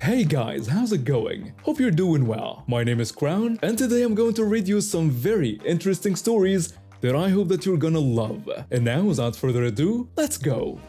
Hey guys, how's it going? Hope you're doing well. My name is Crown, and today I'm going to read you some very interesting stories that I hope that you're gonna love. And now, without further ado, let's go!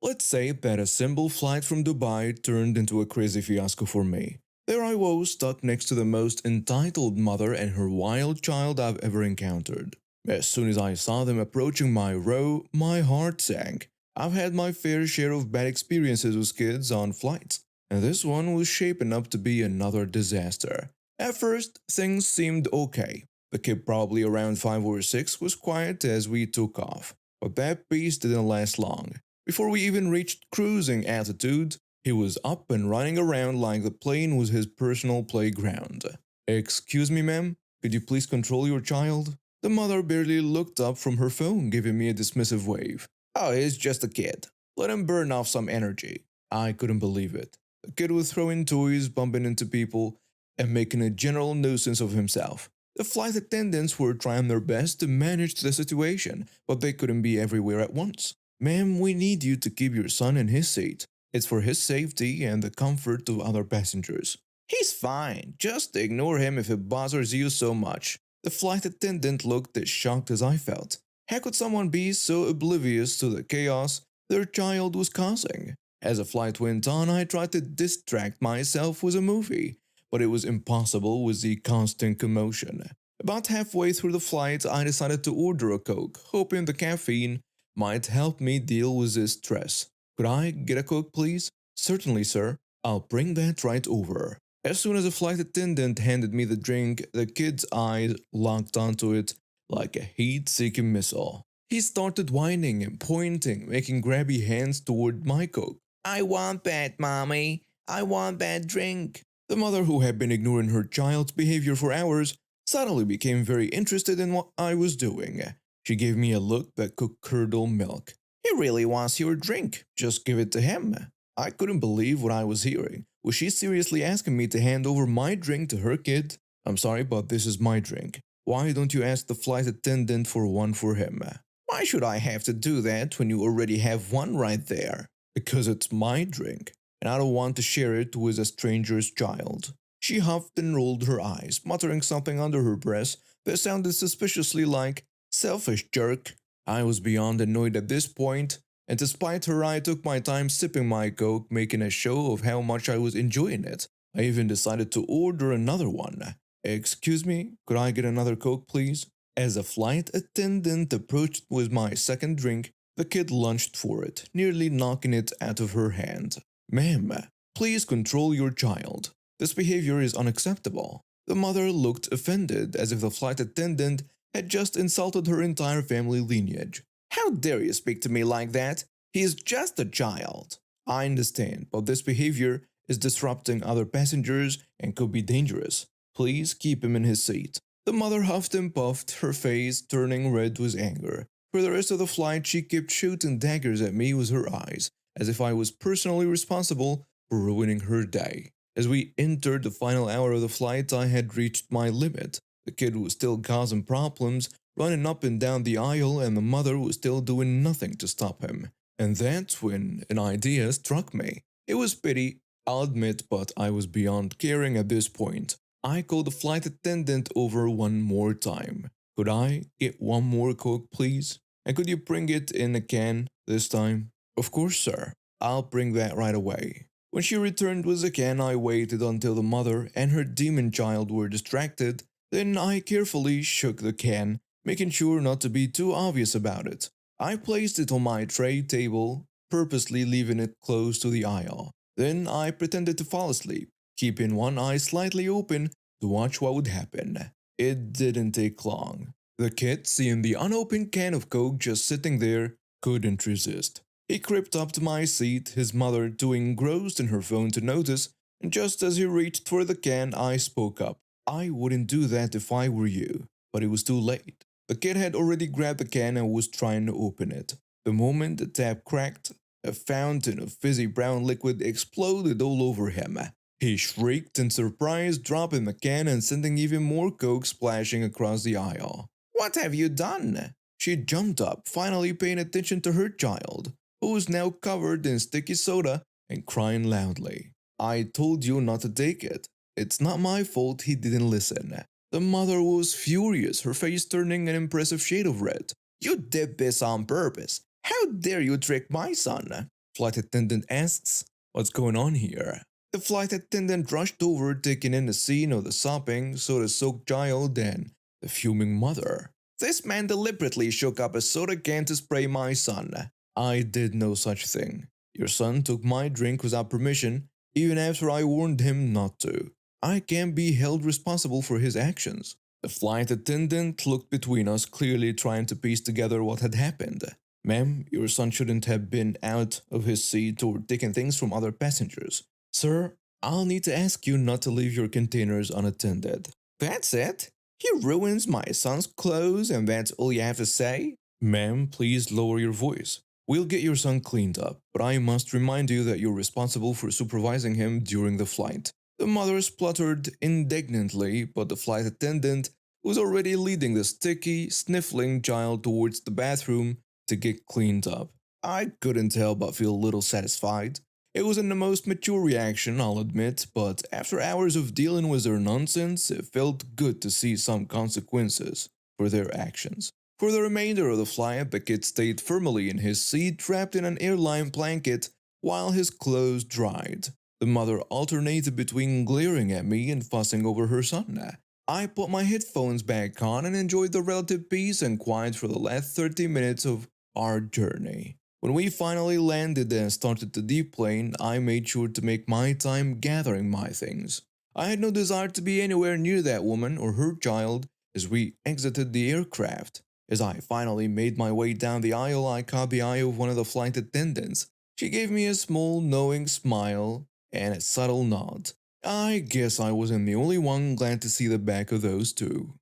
Let's say that a simple flight from Dubai turned into a crazy fiasco for me. There I was, stuck next to the most entitled mother and her wild child I've ever encountered. As soon as I saw them approaching my row, my heart sank. I've had my fair share of bad experiences with kids on flights, and this one was shaping up to be another disaster. At first, things seemed okay. The kid, probably around 5 or 6, was quiet as we took off, but that peace didn't last long. Before we even reached cruising altitude, he was up and running around like the plane was his personal playground. "Excuse me, ma'am, could you please control your child?" The mother barely looked up from her phone, giving me a dismissive wave. "Oh, he's just a kid. Let him burn off some energy." I couldn't believe it. The kid was throwing toys, bumping into people, and making a general nuisance of himself. The flight attendants were trying their best to manage the situation, but they couldn't be everywhere at once. "Ma'am, we need you to keep your son in his seat. It's for his safety and the comfort of other passengers." "He's fine. Just ignore him if it bothers you so much." The flight attendant looked as shocked as I felt. How could someone be so oblivious to the chaos their child was causing? As the flight went on, I tried to distract myself with a movie, but it was impossible with the constant commotion. About halfway through the flight, I decided to order a Coke, hoping the caffeine might help me deal with this stress. "Could I get a Coke, please?" "Certainly, sir. I'll bring that right over." As soon as the flight attendant handed me the drink, the kid's eyes locked onto it like a heat-seeking missile. He started whining and pointing, making grabby hands toward my Coke. "I want that, mommy. I want that drink." The mother, who had been ignoring her child's behavior for hours, suddenly became very interested in what I was doing. She gave me a look that could curdle milk. "He really wants your drink. Just give it to him." I couldn't believe what I was hearing. Was she seriously asking me to hand over my drink to her kid? "I'm sorry, but this is my drink. Why don't you ask the flight attendant for one for him?" "Why should I have to do that when you already have one right there?" "Because it's my drink, and I don't want to share it with a stranger's child." She huffed and rolled her eyes, muttering something under her breath that sounded suspiciously like "selfish jerk." I was beyond annoyed at this point, and despite her, I took my time sipping my Coke, making a show of how much I was enjoying it. I even decided to order another one. "Excuse me, could I get another Coke, please?" As a flight attendant approached with my second drink, the kid lunged for it, nearly knocking it out of her hand. "Ma'am, please control your child. This behavior is unacceptable." The mother looked offended, as if the flight attendant had just insulted her entire family lineage. "How dare you speak to me like that? He is just a child." "I understand, but this behavior is disrupting other passengers and could be dangerous. Please keep him in his seat." The mother huffed and puffed, her face turning red with anger. For the rest of the flight, she kept shooting daggers at me with her eyes, as if I was personally responsible for ruining her day. As we entered the final hour of the flight, I had reached my limit. The kid was still causing problems, running up and down the aisle, and the mother was still doing nothing to stop him. And that's when an idea struck me. It was pity, I'll admit, but I was beyond caring at this point. I called the flight attendant over one more time. "Could I get one more Coke, please? And could you bring it in a can this time?" "Of course, sir. I'll bring that right away." When she returned with the can, I waited until the mother and her demon child were distracted. Then I carefully shook the can, making sure not to be too obvious about it. I placed it on my tray table, purposely leaving it close to the aisle. Then I pretended to fall asleep, keeping one eye slightly open to watch what would happen. It didn't take long. The kid, seeing the unopened can of Coke just sitting there, couldn't resist. He crept up to my seat, his mother too engrossed in her phone to notice, and just as he reached for the can, I spoke up. "I wouldn't do that if I were you." But it was too late. The kid had already grabbed the can and was trying to open it. The moment the tap cracked, a fountain of fizzy brown liquid exploded all over him. He shrieked in surprise, dropping the can and sending even more Coke splashing across the aisle. "What have you done?" She jumped up, finally paying attention to her child, who was now covered in sticky soda and crying loudly. I told you not to take it. It's not my fault he didn't listen. The mother was furious, her face turning an impressive shade of red. You did this on purpose. How dare you trick my son? Flight attendant asks, what's going on here? The flight attendant rushed over, taking in the scene of the sopping, soda-soaked child and the fuming mother. This man deliberately shook up a soda can to spray my son. I did no such thing. Your son took my drink without permission, even after I warned him not to. I can't be held responsible for his actions. The flight attendant looked between us, clearly trying to piece together what had happened. Ma'am, your son shouldn't have been out of his seat or taking things from other passengers. Sir, I'll need to ask you not to leave your containers unattended. That's it? He ruins my son's clothes and that's all you have to say? Ma'am, please lower your voice. We'll get your son cleaned up, but I must remind you that you're responsible for supervising him during the flight. The mother spluttered indignantly, but the flight attendant was already leading the sticky, sniffling child towards the bathroom to get cleaned up. I couldn't help but feel a little satisfied. It wasn't the most mature reaction, I'll admit, but after hours of dealing with their nonsense, it felt good to see some consequences for their actions. For the remainder of the flight, the kid stayed firmly in his seat, wrapped in an airline blanket, while his clothes dried. The mother alternated between glaring at me and fussing over her son. I put my headphones back on and enjoyed the relative peace and quiet for the last 30 minutes of our journey. When we finally landed and started to deplane, I made sure to make my time gathering my things. I had no desire to be anywhere near that woman or her child as we exited the aircraft. As I finally made my way down the aisle, I caught the eye of one of the flight attendants. She gave me a small, knowing smile and a subtle nod. I guess I wasn't the only one glad to see the back of those two.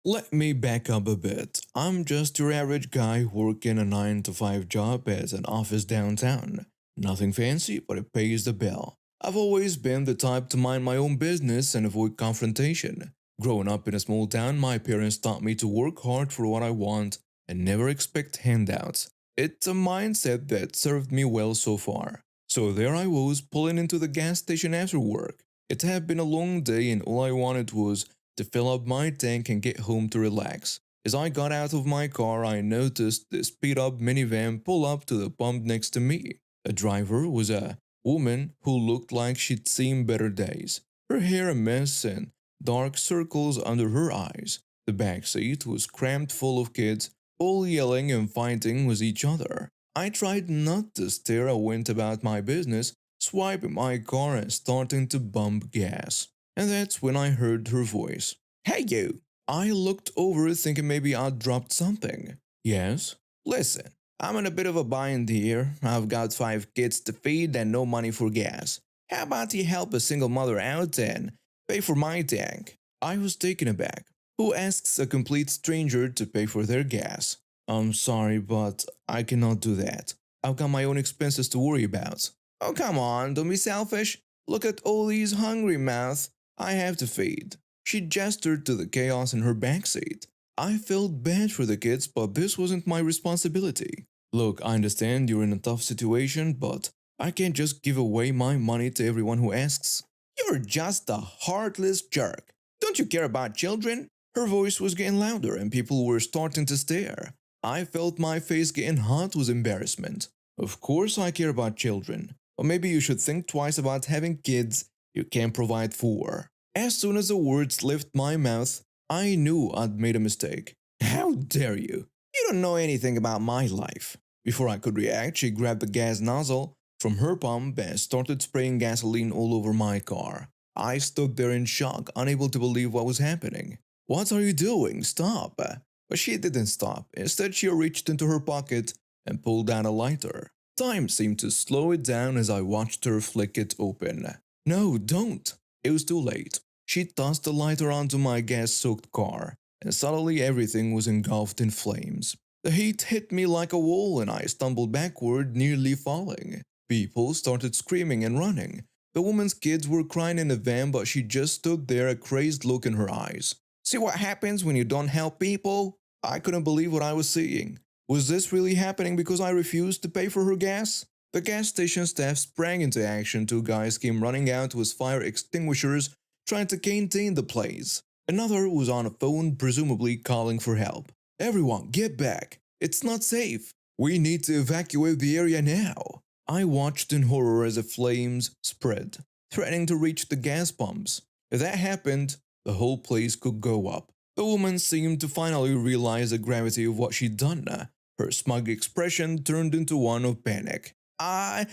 Let me back up a bit. I'm just your average guy working a 9 to 5 job at an office downtown. Nothing fancy, but it pays the bill. I've always been the type to mind my own business and avoid confrontation. Growing up in a small town, my parents taught me to work hard for what I want and never expect handouts. It's a mindset that served me well so far. So there I was, pulling into the gas station after work. It had been a long day and all I wanted was to fill up my tank and get home to relax. As I got out of my car, I noticed this beat-up minivan pull up to the pump next to me. The driver was a woman who looked like she'd seen better days. Her hair a mess and dark circles under her eyes. The back seat was crammed full of kids, all yelling and fighting with each other. I tried not to stare. I went about my business, swiping my car and starting to pump gas. And that's when I heard her voice. Hey you! I looked over thinking maybe I'd dropped something. Yes? Listen, I'm in a bit of a bind here. I've got 5 kids to feed and no money for gas. How about you help a single mother out and pay for my tank? I was taken aback. Who asks a complete stranger to pay for their gas? I'm sorry, but I cannot do that. I've got my own expenses to worry about. Oh come on, don't be selfish. Look at all these hungry mouths I have to feed. She gestured to the chaos in her backseat. I felt bad for the kids, but this wasn't my responsibility. Look, I understand you're in a tough situation, but I can't just give away my money to everyone who asks. You're just a heartless jerk. Don't you care about children? Her voice was getting louder and people were starting to stare. I felt my face getting hot with embarrassment. Of course I care about children, but maybe you should think twice about having kids you can't provide for. As soon as the words left my mouth, I knew I'd made a mistake. How dare you? You don't know anything about my life. Before I could react, she grabbed the gas nozzle from her pump and started spraying gasoline all over my car. I stood there in shock, unable to believe what was happening. What are you doing? Stop! But she didn't stop. Instead, she reached into her pocket and pulled out a lighter. Time seemed to slow it down as I watched her flick it open. No, don't! It was too late. She tossed the lighter onto my gas-soaked car, and suddenly everything was engulfed in flames. The heat hit me like a wall and I stumbled backward, nearly falling. People started screaming and running. The woman's kids were crying in the van, but she just stood there, a crazed look in her eyes. See what happens when you don't help people? I couldn't believe what I was seeing. Was this really happening because I refused to pay for her gas? The gas station staff sprang into action. Two guys came running out with fire extinguishers, trying to contain the blaze. Another was on a phone, presumably calling for help. Everyone, get back. It's not safe. We need to evacuate the area now. I watched in horror as the flames spread, threatening to reach the gas pumps. If that happened, the whole place could go up. The woman seemed to finally realize the gravity of what she'd done. Her smug expression turned into one of panic. I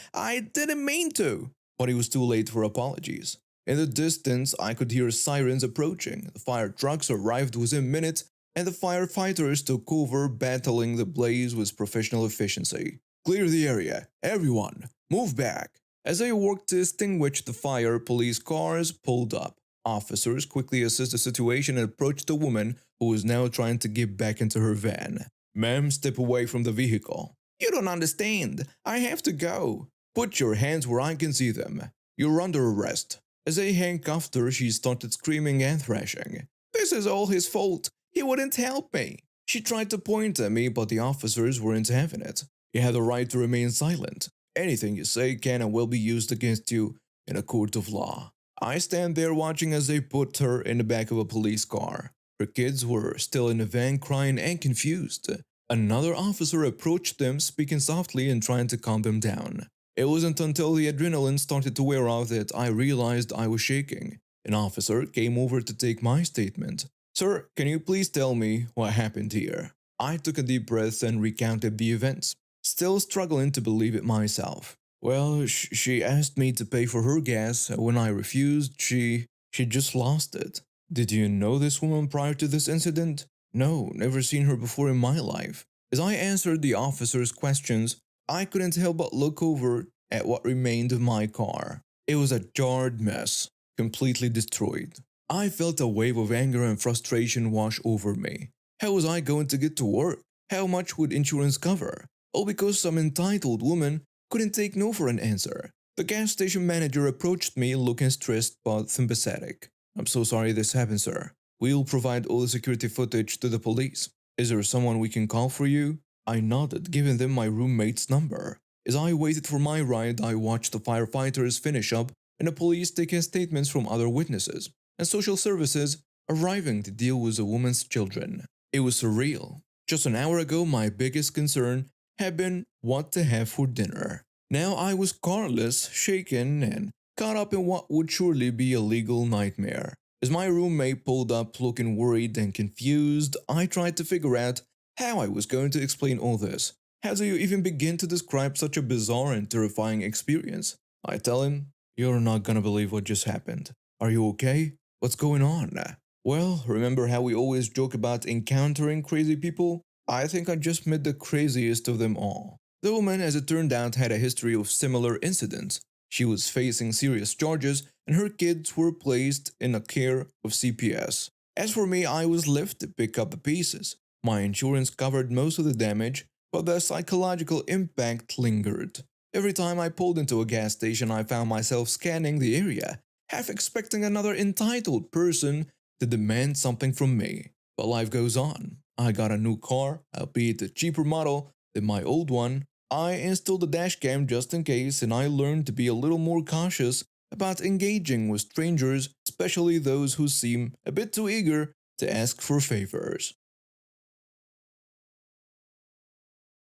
didn't mean to. But it was too late for apologies. In the distance, I could hear sirens approaching. The fire trucks arrived within minutes, and the firefighters took over, battling the blaze with professional efficiency. Clear the area. Everyone, move back. As they worked to extinguish the fire, police cars pulled up. Officers quickly assessed the situation and approached the woman who was now trying to get back into her van. Ma'am, step away from the vehicle. You don't understand. I have to go. Put your hands where I can see them. You're under arrest. As they handcuffed her, she started screaming and thrashing. This is all his fault. He wouldn't help me. She tried to point at me, but the officers weren't having it. You have the right to remain silent. Anything you say can and will be used against you in a court of law. I stand there watching as they put her in the back of a police car. Her kids were still in the van crying and confused. Another officer approached them, speaking softly and trying to calm them down. It wasn't until the adrenaline started to wear off that I realized I was shaking. An officer came over to take my statement. Sir, can you please tell me what happened here? I took a deep breath and recounted the events, still struggling to believe it myself. Well, she asked me to pay for her gas. When I refused, she just lost it. Did you know this woman prior to this incident? No, never seen her before in my life. As I answered the officer's questions, I couldn't help but look over at what remained of my car. It was a jarred mess, completely destroyed. I felt a wave of anger and frustration wash over me. How was I going to get to work? How much would insurance cover? All because some entitled woman couldn't take no for an answer. The gas station manager approached me looking stressed but sympathetic. I'm so sorry this happened, sir. We'll provide all the security footage to the police. Is there someone we can call for you? I nodded, giving them my roommate's number. As I waited for my ride, I watched the firefighters finish up and the police taking statements from other witnesses, and social services arriving to deal with the woman's children. It was surreal. Just an hour ago, my biggest concern had been what to have for dinner. Now I was carless, shaken, and caught up in what would surely be a legal nightmare. As my roommate pulled up looking worried and confused, I tried to figure out how I was going to explain all this. How do you even begin to describe such a bizarre and terrifying experience? I tell him, you're not gonna believe what just happened. Are you okay? What's going on? Well, remember how we always joke about encountering crazy people? I think I just met the craziest of them all. The woman, as it turned out, had a history of similar incidents. She was facing serious charges, and her kids were placed in the care of CPS. As for me, I was left to pick up the pieces. My insurance covered most of the damage, but the psychological impact lingered. Every time I pulled into a gas station, I found myself scanning the area, half expecting another entitled person to demand something from me. But life goes on. I got a new car, albeit a cheaper model than my old one. I installed a dash cam just in case, and I learned to be a little more cautious about engaging with strangers, especially those who seem a bit too eager to ask for favors.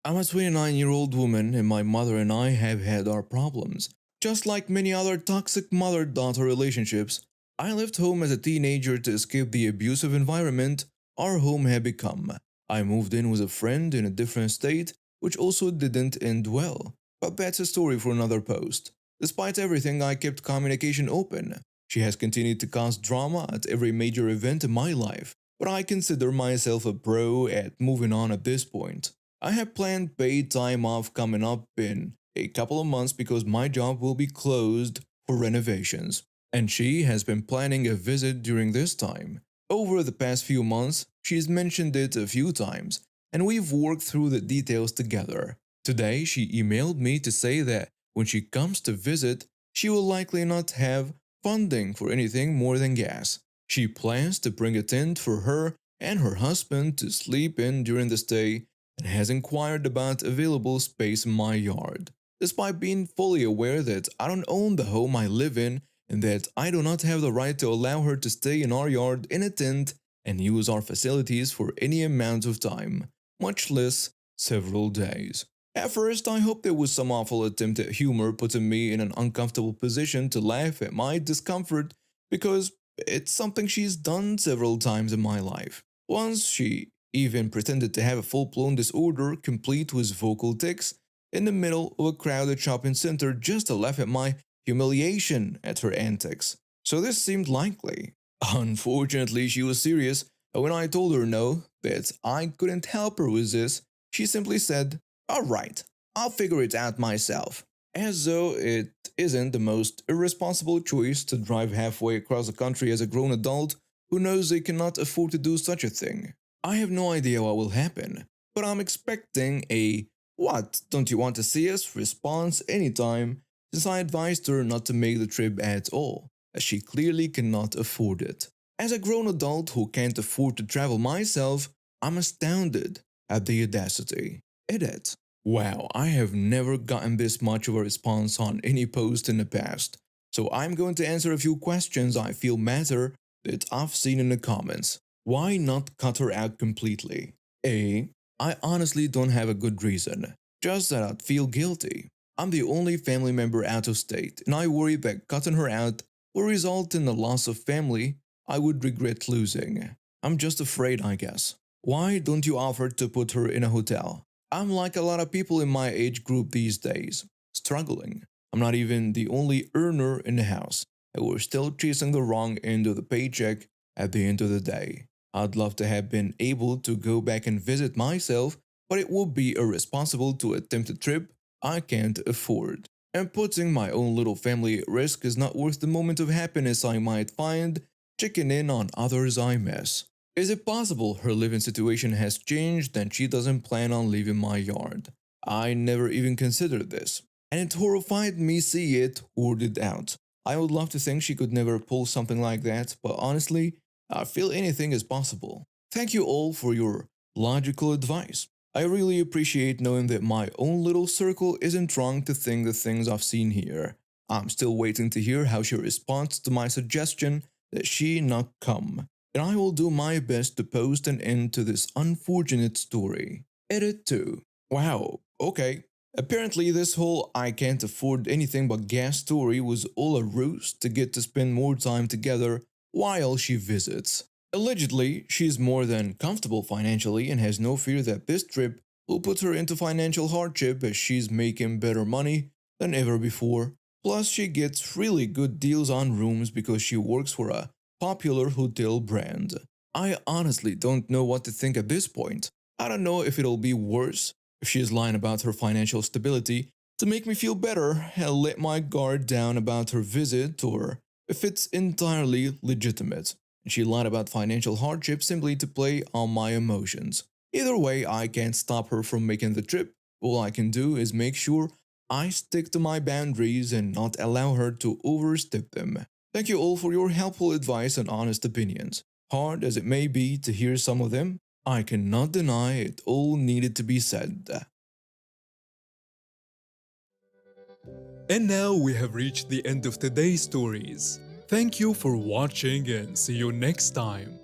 I'm a 29-year-old woman, and my mother and I have had our problems. Just like many other toxic mother-daughter relationships, I left home as a teenager to escape the abusive environment our home had become. I moved in with a friend in a different state, which also didn't end well. But that's a story for another post. Despite everything, I kept communication open. She has continued to cause drama at every major event in my life, but I consider myself a pro at moving on at this point. I have planned paid time off coming up in a couple of months because my job will be closed for renovations, and she has been planning a visit during this time. Over the past few months, she's mentioned it a few times, and we've worked through the details together. Today, she emailed me to say that when she comes to visit, she will likely not have funding for anything more than gas. She plans to bring a tent for her and her husband to sleep in during the stay and has inquired about available space in my yard. Despite being fully aware that I don't own the home I live in and that I do not have the right to allow her to stay in our yard in a tent and use our facilities for any amount of time, much less several days. At first, I hoped there was some awful attempt at humor putting me in an uncomfortable position to laugh at my discomfort because it's something she's done several times in my life. Once she even pretended to have a full blown disorder complete with vocal tics in the middle of a crowded shopping center just to laugh at my humiliation at her antics. So this seemed likely. Unfortunately, she was serious, and when I told her no, that I couldn't help her with this, she simply said, "Alright, I'll figure it out myself." As though it isn't the most irresponsible choice to drive halfway across the country as a grown adult who knows they cannot afford to do such a thing. I have no idea what will happen, but I'm expecting a "What, don't you want to see us?" response anytime, since I advised her not to make the trip at all, as she clearly cannot afford it. As a grown adult who can't afford to travel myself, I'm astounded at the audacity. Edit. Wow, I have never gotten this much of a response on any post in the past, so I'm going to answer a few questions I feel matter that I've seen in the comments. Why not cut her out completely? A. I honestly don't have a good reason, just that I'd feel guilty. I'm the only family member out of state, and I worry that cutting her out will result in the loss of family I would regret losing. I'm just afraid, I guess. Why don't you offer to put her in a hotel? I'm like a lot of people in my age group these days, struggling. I'm not even the only earner in the house, and we're still chasing the wrong end of the paycheck at the end of the day. I'd love to have been able to go back and visit myself, but it would be irresponsible to attempt a trip I can't afford. And putting my own little family at risk is not worth the moment of happiness I might find checking in on others I miss. Is it possible her living situation has changed and she doesn't plan on leaving my yard? I never even considered this, and it horrified me see it hoarded out. I would love to think she could never pull something like that, but honestly, I feel anything is possible. Thank you all for your logical advice. I really appreciate knowing that my own little circle isn't wrong to think the things I've seen here. I'm still waiting to hear how she responds to my suggestion that she not come, and I will do my best to post an end to this unfortunate story. Edit 2. Wow, okay. Apparently, this whole "I can't afford anything but gas" story was all a ruse to get to spend more time together while she visits. Allegedly, she's more than comfortable financially and has no fear that this trip will put her into financial hardship as she's making better money than ever before. Plus, she gets really good deals on rooms because she works for a popular hotel brand. I honestly don't know what to think at this point. I don't know if it'll be worse if she's lying about her financial stability to make me feel better and let my guard down about her visit, or if it's entirely legitimate and she lied about financial hardship simply to play on my emotions. Either way, I can't stop her from making the trip. All I can do is make sure I stick to my boundaries and not allow her to overstep them. Thank you all for your helpful advice and honest opinions. Hard as it may be to hear some of them, I cannot deny it all needed to be said. And now we have reached the end of today's stories. Thank you for watching and see you next time.